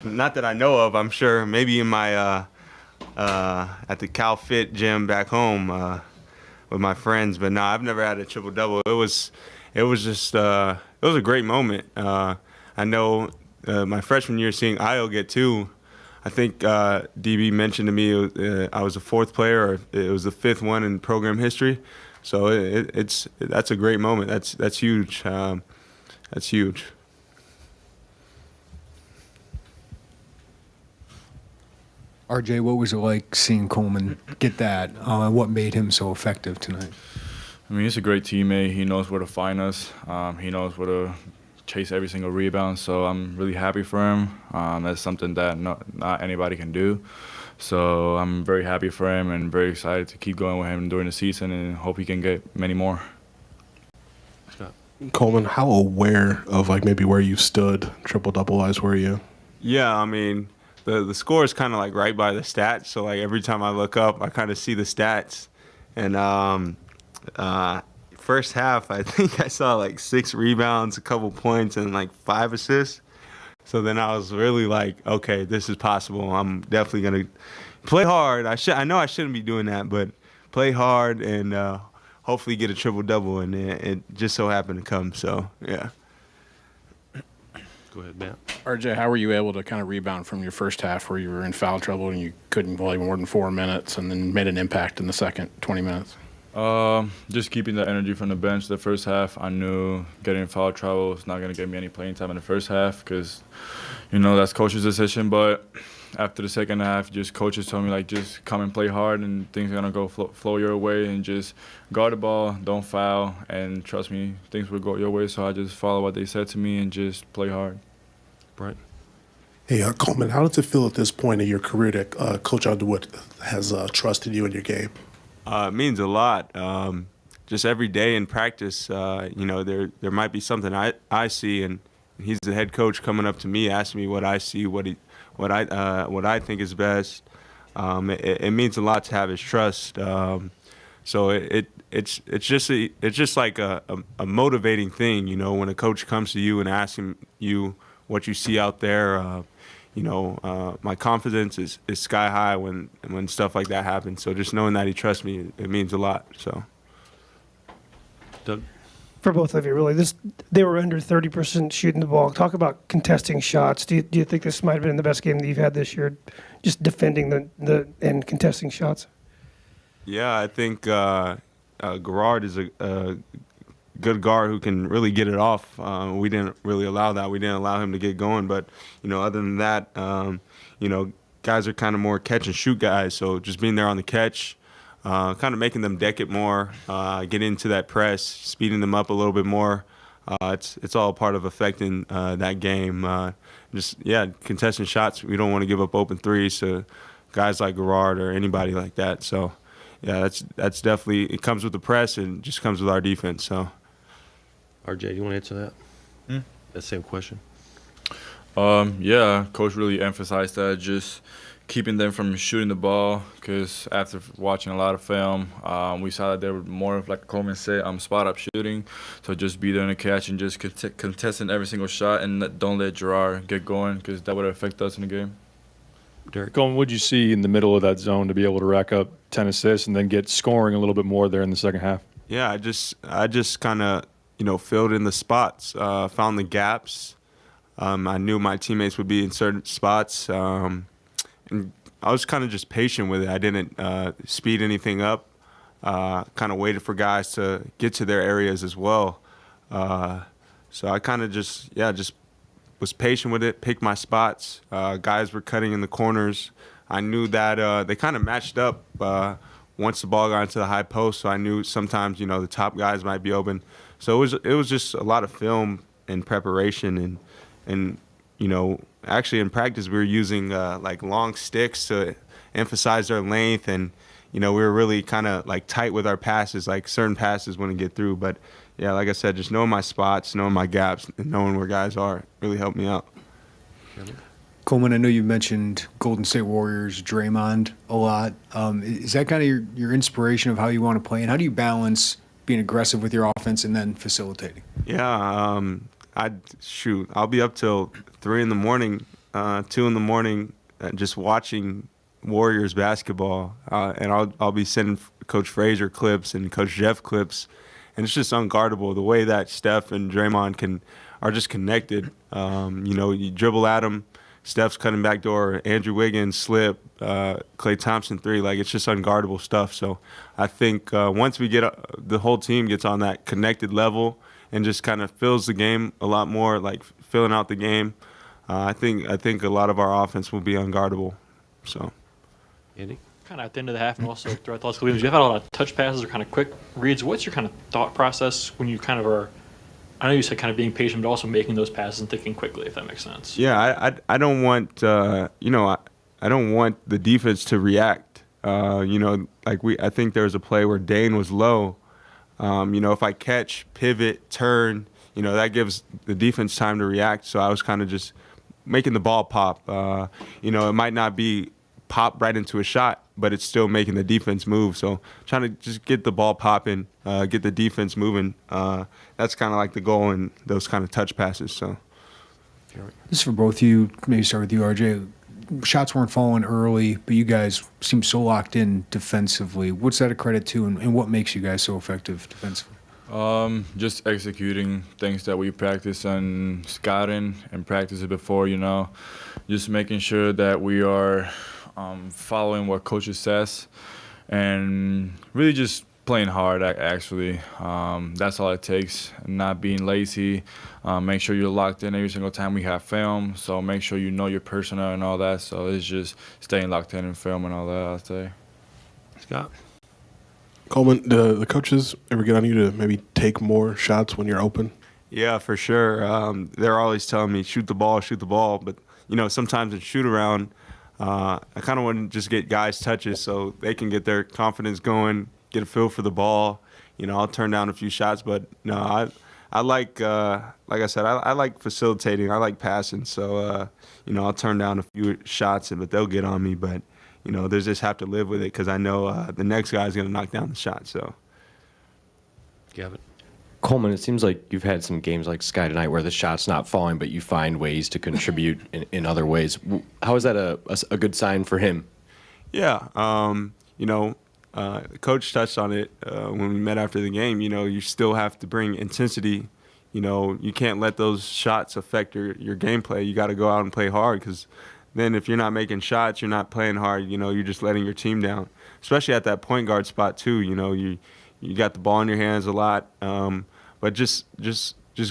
Not that I know of. I'm sure maybe in my at the Cal Fit gym back home with my friends, but no, I've never had a triple double. It was just it was a great moment. I know my freshman year seeing Io get two. I think DB mentioned to me I was the fourth player, or it was the fifth one in program history. So that's a great moment. That's huge. That's huge. RJ, what was it like seeing Coleman get that? What made him so effective tonight? I mean, he's a great teammate. He knows where to find us. He knows where to chase every single rebound. So I'm really happy for him. That's something that not anybody can do. So I'm very happy for him and very excited to keep going with him during the season and hope he can get many more. Coleman, how aware of like maybe where you stood triple-double wise were you? Yeah, I mean, the score is kind of like right by the stats. So like every time I look up, I kind of see the stats. And first half, I think I saw like 6 rebounds, a couple points, and like 5 assists. So then I was really like, okay, this is possible. I'm definitely gonna play hard. I know I shouldn't be doing that, but play hard and hopefully get a triple double. And it just so happened to come. So yeah. Go ahead, Matt. RJ, how were you able to kind of rebound from your first half where you were in foul trouble and you couldn't play more than 4 minutes and then made an impact in the second 20 minutes? Just keeping the energy from the bench. The first half, I knew getting in foul trouble was not going to get me any playing time in the first half because, that's coach's decision. But after the second half, just coaches told me, like, just come and play hard and things are going to go flow your way and just guard the ball, don't foul, and trust me, things will go your way. So I just follow what they said to me and just play hard. Right. Hey, Coleman, how does it feel at this point in your career that Coach Underwood has trusted you in your game? It means a lot. Just every day in practice, there might be something I see, and he's the head coach coming up to me, asking me what I see, what I think is best. It means a lot to have his trust. So it's just like a motivating thing, when a coach comes to you and asks you what you see out there. My confidence is sky high when stuff like that happens. So just knowing that he trusts me, it means a lot. So, Doug? For both of you, really, they were under 30% shooting the ball. Talk about contesting shots. Do you think this might have been the best game that you've had this year, just defending and contesting shots? Yeah, I think Garrard is a good guard who can really get it off. We didn't really allow that. We didn't allow him to get going. But, other than that, guys are kind of more catch and shoot guys. So just being there on the catch, kind of making them deck it more, get into that press, speeding them up a little bit more. It's all part of affecting that game. Contesting shots. We don't want to give up open threes to guys like Garrard or anybody like that. So, yeah, that's definitely, it comes with the press and just comes with our defense. So. RJ, you want to answer that? That same question. Yeah, coach really emphasized that, just keeping them from shooting the ball, because after watching a lot of film, we saw that they were more of, like Coleman said, spot-up shooting. So just be there in the catch and just contesting every single shot and don't let Gerard get going, because that would affect us in the game. Derek? Coleman, what did you see in the middle of that zone to be able to rack up 10 assists and then get scoring a little bit more there in the second half? Yeah, I just kind of, filled in the spots, found the gaps. I knew my teammates would be in certain spots, and I was kind of just patient with it. I didn't speed anything up, kind of waited for guys to get to their areas as well. So I kind of just was patient with it, picked my spots. Guys were cutting in the corners. I knew that they kind of matched up once the ball got into the high post, so I knew sometimes, the top guys might be open. So it was just a lot of film and preparation, and actually in practice we were using like long sticks to emphasize their length, and we were really kind of like tight with our passes, like certain passes wouldn't get through. But yeah, like I said, just knowing my spots, knowing my gaps, and knowing where guys are really helped me out. Coleman, I know you mentioned Golden State Warriors, Draymond a lot. Is that kind of your inspiration of how you want to play, and how do you balance being aggressive with your offense and then facilitating? Yeah, I'll be up till 3 in the morning 2 in the morning, just watching Warriors basketball, and I'll be sending Coach Frazier clips and Coach Jeff clips, and it's just unguardable the way that Steph and Draymond are just connected. You dribble at them, Steph's cutting back door, Andrew Wiggins slip, Klay Thompson three, like it's just unguardable stuff. So I think once we get the whole team gets on that connected level and just kind of fills the game a lot more, like filling out the game, I think a lot of our offense will be unguardable. So. Andy? Kind of at the end of the half and also throughout the last couple games, you've had a lot of touch passes or kind of quick reads. What's your kind of thought process when you kind of are, I know you said kind of being patient, but also making those passes and thinking quickly, if that makes sense? Yeah, I don't want, I don't want the defense to react. I think there was a play where Dane was low. If I catch, pivot, turn, that gives the defense time to react. So I was kind of just making the ball pop. It might not be pop right into a shot, but it's still making the defense move. So trying to just get the ball popping, get the defense moving. That's kind of like the goal in those kind of touch passes. So This is for both of you. Maybe start with you, RJ. Shots weren't falling early, but you guys seem so locked in defensively. What's that a credit to, and what makes you guys so effective defensively? Just executing things that we practice and scouting and practice it before, just making sure that we are following what coaches says and really just playing hard, actually. That's all it takes, not being lazy. Make sure you're locked in every single time we have film, so make sure you know your personnel and all that. So it's just staying locked in and film and all that, I'll say. Scott? Coleman, the coaches ever get on you to maybe take more shots when you're open? yeah, for sure. They're always telling me shoot the ball, but sometimes in shoot around, I kind of want to just get guys touches so they can get their confidence going, get a feel for the ball. I'll turn down a few shots, but no, I like I said, I like facilitating. I like passing, so I'll turn down a few shots, but they'll get on me. But they just have to live with it because I know the next guy's going to knock down the shot. So. Gavin? Coleman, it seems like you've had some games like Sky tonight where the shot's not falling, but you find ways to contribute in other ways. How is that a good sign for him? Yeah, the coach touched on it when we met after the game. You still have to bring intensity. You can't let those shots affect your gameplay. You got to go out and play hard because then if you're not making shots, you're not playing hard. You're just letting your team down, especially at that point guard spot too. You got the ball in your hands a lot, but just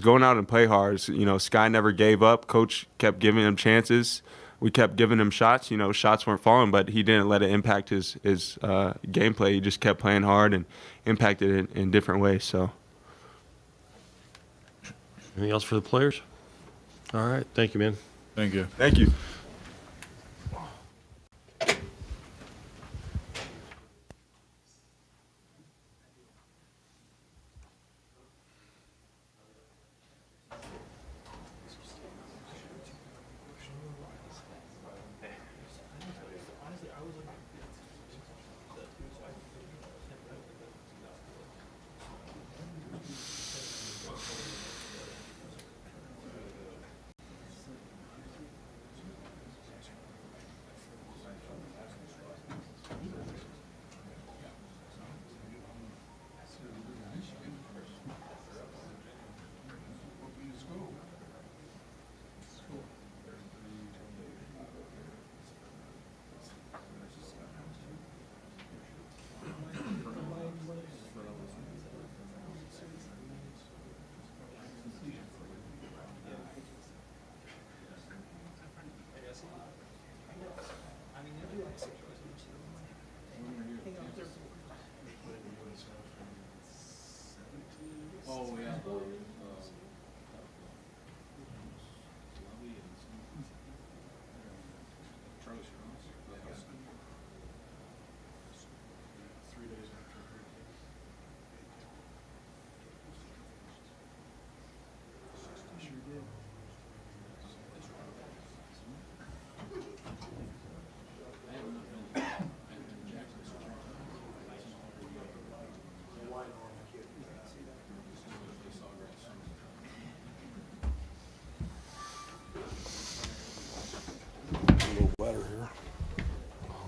going out and play hard. Sky never gave up. Coach kept giving him chances. We kept giving him shots. Shots weren't falling, but he didn't let it impact his gameplay. He just kept playing hard and impacted it in different ways. So. Anything else for the players? All right. Thank you, man. Thank you. Thank you.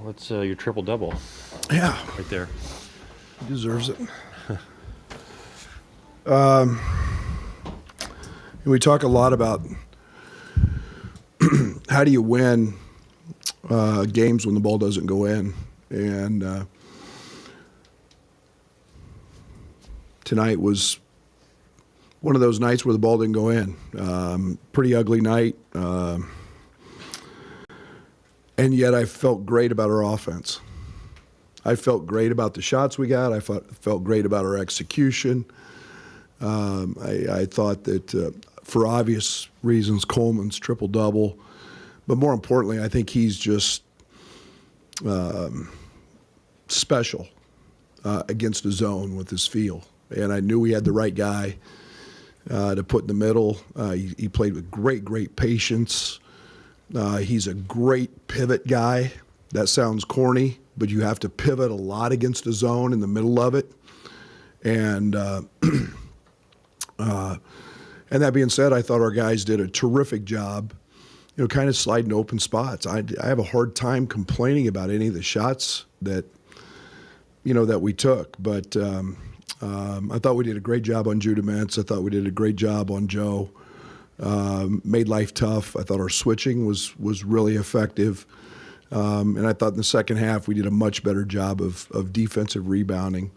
What's your triple double Yeah, right there? he deserves it. We talk a lot about how do you win games when the ball doesn't go in, and tonight was one of those nights where the ball didn't go in. Pretty ugly night, and yet I felt great about our offense. I felt great about the shots we got. I felt great about our execution. I thought that for obvious reasons, Coleman's triple-double. But more importantly, I think he's just special against a zone with his feel. And I knew we had the right guy to put in the middle. He played with great patience. He's a great pivot guy. That sounds corny, but you have to pivot a lot against a zone in the middle of it. And that being said, I thought our guys did a terrific job, kind of sliding open spots. I have a hard time complaining about any of the shots that we took, but I thought we did a great job on Judah Mintz. I thought we did a great job on Joe. Made life tough. I thought our switching was really effective. And I thought in the second half we did a much better job of defensive rebounding,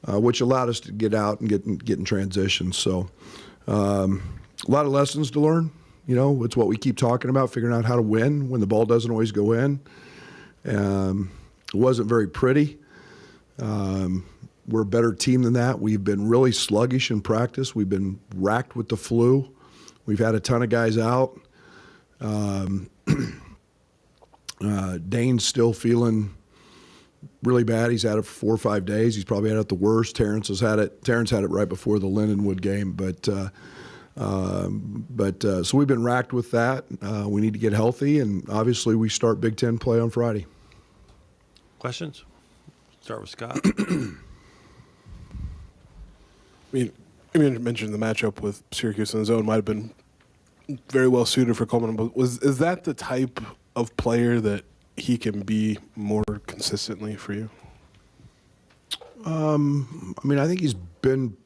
which allowed us to get out and get in transition. So a lot of lessons to learn. It's what we keep talking about, figuring out how to win when the ball doesn't always go in. It wasn't very pretty. We're a better team than that. We've been really sluggish in practice. We've been racked with the flu. We've had a ton of guys out. Dane's still feeling really bad. He's had it for 4 or 5 days. He's probably had it the worst. Terrence had it right before the Lindenwood game. But so we've been racked with that. We need to get healthy, and obviously we start Big Ten play on Friday. Questions? Start with Scott. You mentioned the matchup with Syracuse in the zone might have been very well suited for Coleman, but is that the type of player that he can be more consistently for you? I think he's been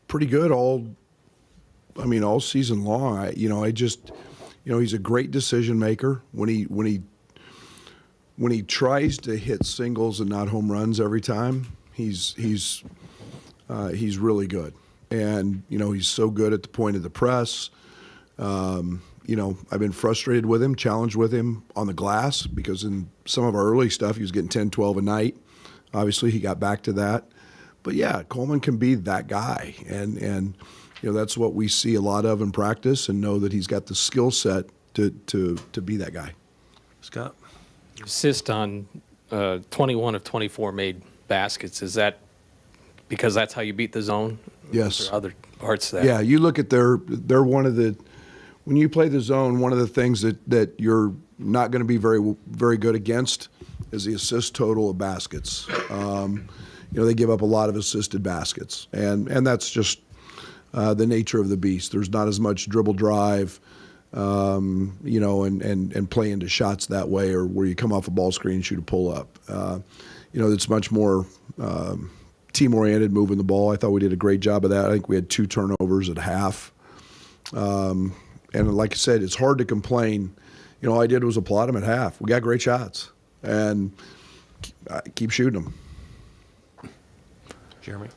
pretty good all season long. He's a great decision maker. When he tries to hit singles and not home runs every time, he's really good. And he's so good at the point of the press. I've been frustrated with him, challenged with him on the glass, because in some of our early stuff he was getting 10, 12 a night. Obviously he got back to that. But yeah, Coleman can be that guy. And that's what we see a lot of in practice, and know that he's got the skill set to be that guy. Scott? Assist on 21 of 24 made baskets. Is that because that's how you beat the zone? Yes. Or are there other parts of that? Yeah, you look at they're one of the, when you play the zone, one of the things that you're not going to be very good against is the assist total of baskets. They give up a lot of assisted baskets, and that's just the nature of the beast. There's not as much dribble drive, and play into shots that way, or where you come off a ball screen and shoot a pull up. It's much more team-oriented, moving the ball. I thought we did a great job of that. I think we had 2 turnovers at half. And like I said, it's hard to complain. All I did was applaud them at half. We got great shots, and keep shooting them. Jeremy?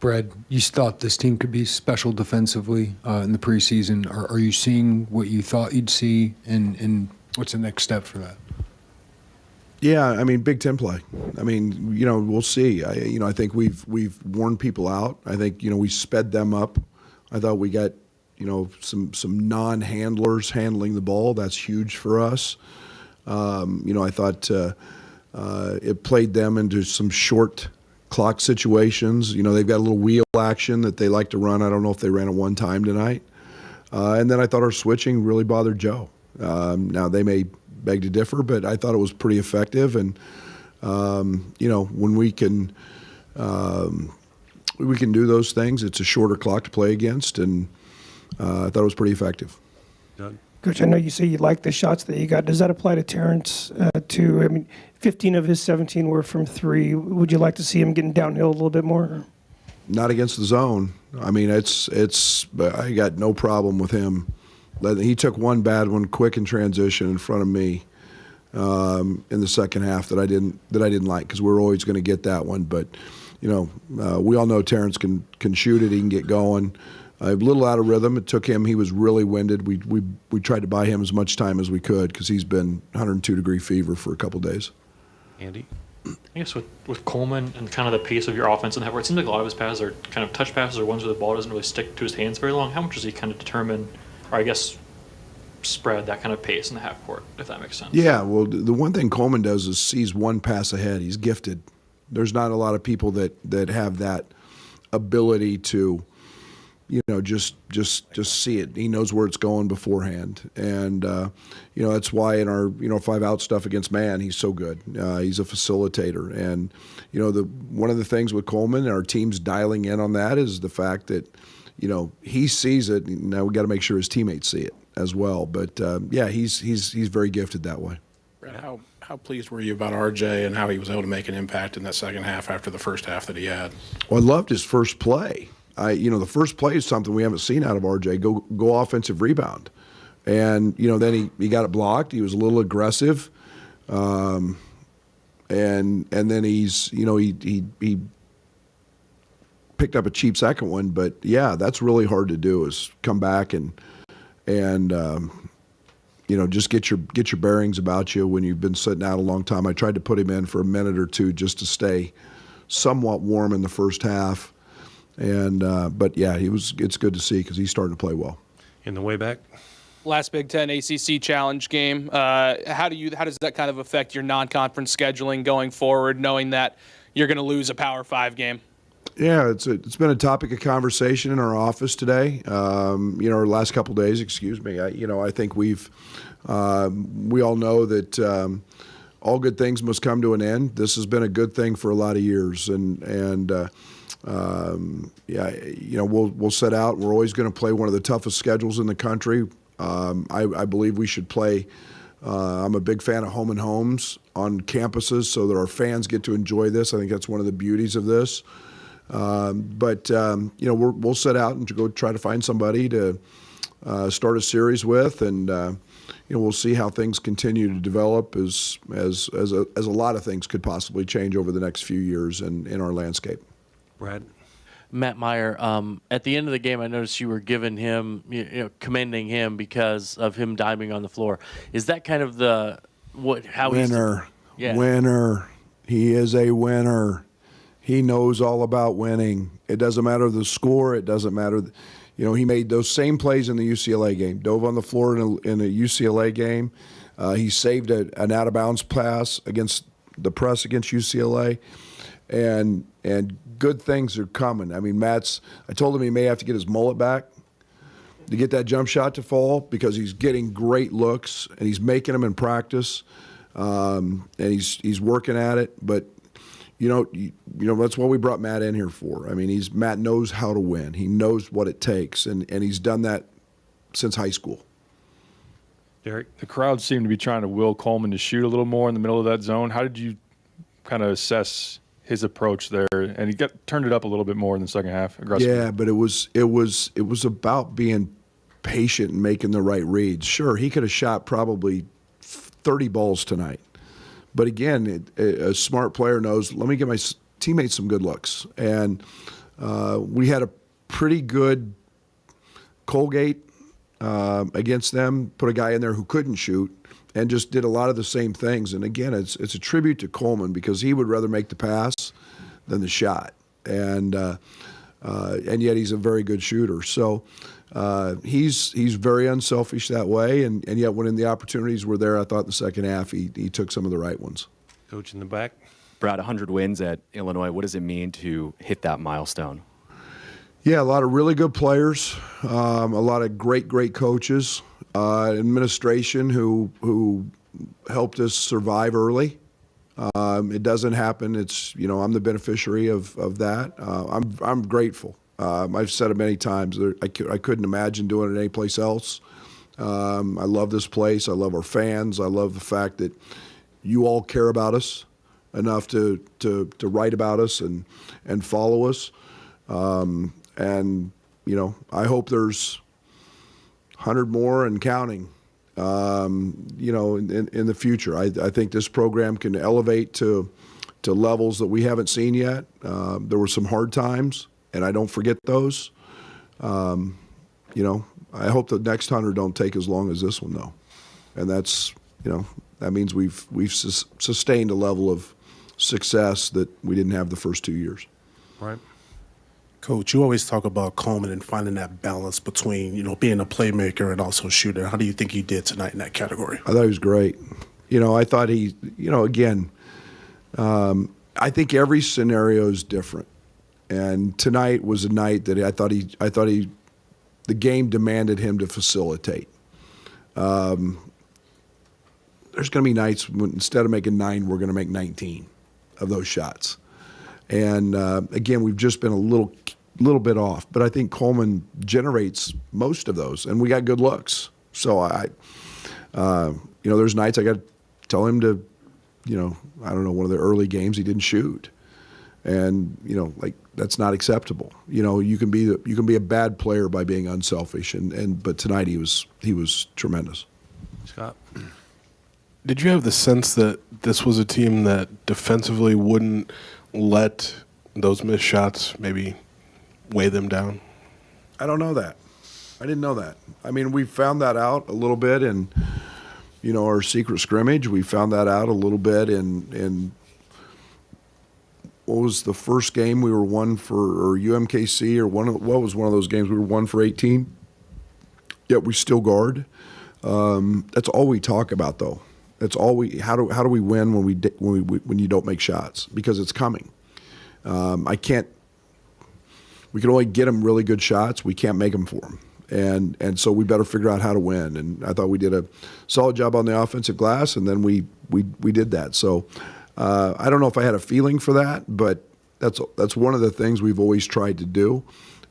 Brad, you thought this team could be special defensively in the preseason. Are you seeing what you thought you'd see, and what's the next step for that? Yeah, Big Ten play. We'll see. I think we've worn people out. I think we sped them up. I thought we got some non-handlers handling the ball. That's huge for us. I thought it played them into some short clock situations. They've got a little wheel action that they like to run. I don't know if they ran it one time tonight. And then I thought our switching really bothered Joe. Now they may beg to differ, but I thought it was pretty effective. And when we can do those things, it's a shorter clock to play against, and I thought it was pretty effective. Doug? Coach, I know you say you like the shots that you got. Does that apply to Terrence too? I mean, 15 of his 17 were from three. Would you like to see him getting downhill a little bit more? Not against the zone. I mean, I got no problem with him. He took one bad one quick in transition in front of me in the second half that I didn't like, because we're always going to get that one. But we all know Terrence can shoot it. He can get going. A little out of rhythm. It took him. He was really winded. We tried to buy him as much time as we could, because he's been 102-degree fever for a couple days. Andy? I guess with Coleman and kind of the pace of your offense and where it seems like a lot of his passes are kind of touch passes or ones where the ball doesn't really stick to his hands very long. How much does he kind of determine, or I guess spread that kind of pace in the half court, if that makes sense? Yeah, well, the one thing Coleman does is sees one pass ahead. He's gifted. There's not a lot of people that have that ability to, just see it. He knows where it's going beforehand, and that's why in our 5-out stuff against man, he's so good. He's a facilitator, and one of the things with Coleman, our team's dialing in on that, is the fact that he sees it. Now we got to make sure his teammates see it as well. But he's very gifted that way. Brett, how pleased were you about RJ and how he was able to make an impact in that second half after the first half that he had? Well, I loved his first play. The first play is something we haven't seen out of RJ. Go offensive rebound, and then he got it blocked. He was a little aggressive, and then he picked up a cheap second one. But yeah, that's really hard to do, is come back and just get your bearings about you when you've been sitting out a long time. I tried to put him in for a minute or two just to stay somewhat warm in the first half. But yeah, it's good to see, because he's starting to play well. In the way back? Last Big Ten ACC Challenge game. How does that kind of affect your non-conference scheduling going forward, knowing that you're going to lose a Power 5 game? Yeah, it's been a topic of conversation in our office today. Our last couple of days. Excuse me. I think we all know that all good things must come to an end. This has been a good thing for a lot of years, we'll set out. We're always going to play one of the toughest schedules in the country. I believe we should play. I'm a big fan of home and homes on campuses, so that our fans get to enjoy this. I think that's one of the beauties of this. We'll set out and go try to find somebody to start a series with, and we'll see how things continue to develop as a lot of things could possibly change over the next few years in our landscape. Brad? Matt Meyer, at the end of the game, I noticed you were giving him, commending him because of him diving on the floor. Is that kind of how winner? Yeah. Winner. He is a winner. He knows all about winning. It doesn't matter the score. It doesn't matter. He made those same plays in the UCLA game. Dove on the floor in a UCLA game. He saved an out-of-bounds pass against the press against UCLA. And good things are coming. I mean, I told him he may have to get his mullet back to get that jump shot to fall, because he's getting great looks and he's making them in practice, and he's working at it. But that's what we brought Matt in here for. I mean, Matt knows how to win. He knows what it takes, and he's done that since high school. Derek? The crowd seemed to be trying to will Coleman to shoot a little more in the middle of that zone. How did you kind of assess his approach there? And he turned it up a little bit more in the second half, aggressively. Yeah, but it was about being patient and making the right reads. Sure, he could have shot probably 30 balls tonight. But again, a smart player knows, let me get my teammates some good looks. And we had a pretty good Colgate against them, put a guy in there who couldn't shoot, and just did a lot of the same things. And again, it's a tribute to Coleman, because he would rather make the pass than the shot. And yet he's a very good shooter. So he's very unselfish that way. And yet when the opportunities were there, I thought in the second half he took some of the right ones. Coach in the back? Brad, 100 wins at Illinois. What does it mean to hit that milestone? Yeah, a lot of really good players, a lot of great coaches, administration who helped us survive early. It doesn't happen. I'm the beneficiary of that. I'm grateful. I've said it many times. I couldn't imagine doing it anyplace else. I love this place. I love our fans. I love the fact that you all care about us enough to write about us and follow us. And, you know, I hope there's 100 more and counting, you know, in the future. I think this program can elevate to levels that we haven't seen yet. There were some hard times, and I don't forget those. You know, I hope the next 100 don't take as long as this one, though. And that's, you know, that means we've sustained a level of success that we didn't have the first 2 years. Right. Coach, you always talk about Coleman and finding that balance between, you know, being a playmaker and also a shooter. How do you think he did tonight in that category? I thought he was great. You know, I thought he, you know, again, I think every scenario is different. And tonight was a night that I thought the game demanded him to facilitate. There's going to be nights when instead of making 9, we're going to make 19 of those shots. And again, we've just been a little bit off. But I think Coleman generates most of those, and we got good looks. So you know, there's nights I got to tell him to, you know, I don't know, one of the early games he didn't shoot, and you know, like that's not acceptable. You know, you can be a bad player by being unselfish, but tonight he was tremendous. Scott. Did you have the sense that this was a team that defensively wouldn't let those missed shots maybe weigh them down? I don't know that. I didn't know that. I mean, we found that out a little bit in, you know, our secret scrimmage. We found that out a little bit in what was the first game we were 1 for, or UMKC, or what was one of those games we were 1 for 18? Yet we still guard. That's all we talk about, though. That's all we. How do we win when you don't make shots? Because it's coming. I can't. We can only get them really good shots. We can't make them for them, and so we better figure out how to win. And I thought we did a solid job on the offensive glass, and then we did that. So I don't know if I had a feeling for that, but that's one of the things we've always tried to do.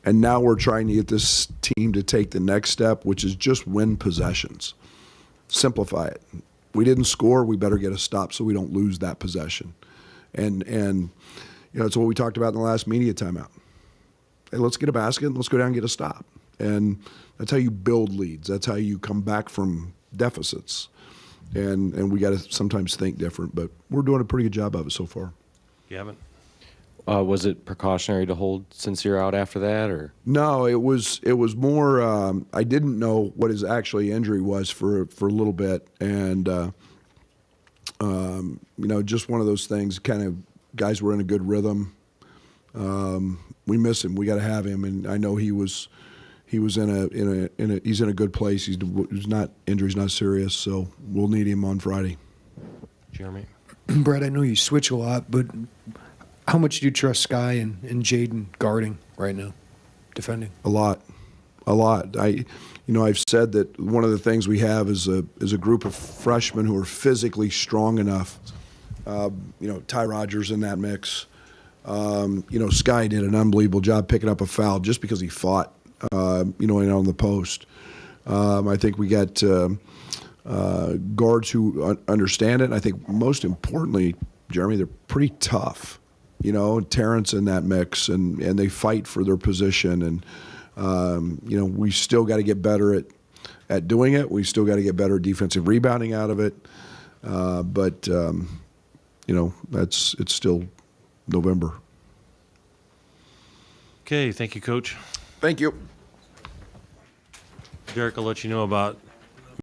And now we're trying to get this team to take the next step, which is just win possessions. Simplify it. We didn't score, we better get a stop so we don't lose that possession. And you know, it's what we talked about in the last media timeout. Hey, let's get a basket and let's go down and get a stop. And that's how you build leads. That's how you come back from deficits. And we got to sometimes think different, but we're doing a pretty good job of it so far. You haven't? Was it precautionary to hold Sincere out after that, or? No, it was more. I didn't know what his actually injury was for a little bit, and you know, just one of those things. Kind of guys were in a good rhythm. We miss him. We got to have him, and I know he was he's in a good place. He's not injury's not serious, so we'll need him on Friday. Jeremy. Brett, I know you switch a lot, but how much do you trust Sky and Jaden guarding right now, defending? A lot. I've said that one of the things we have is a group of freshmen who are physically strong enough. You know, Ty Rogers in that mix. You know, Sky did an unbelievable job picking up a foul just because he fought. You know, on the post. I think we got guards who understand it. And I think most importantly, Jeremy, they're pretty tough. You know, Terrence in that mix, and they fight for their position. And, you know, we still got to get better at doing it. We still got to get better at defensive rebounding out of it. But you know, it's still November. Okay, thank you, Coach. Thank you. Derek, I'll let you know about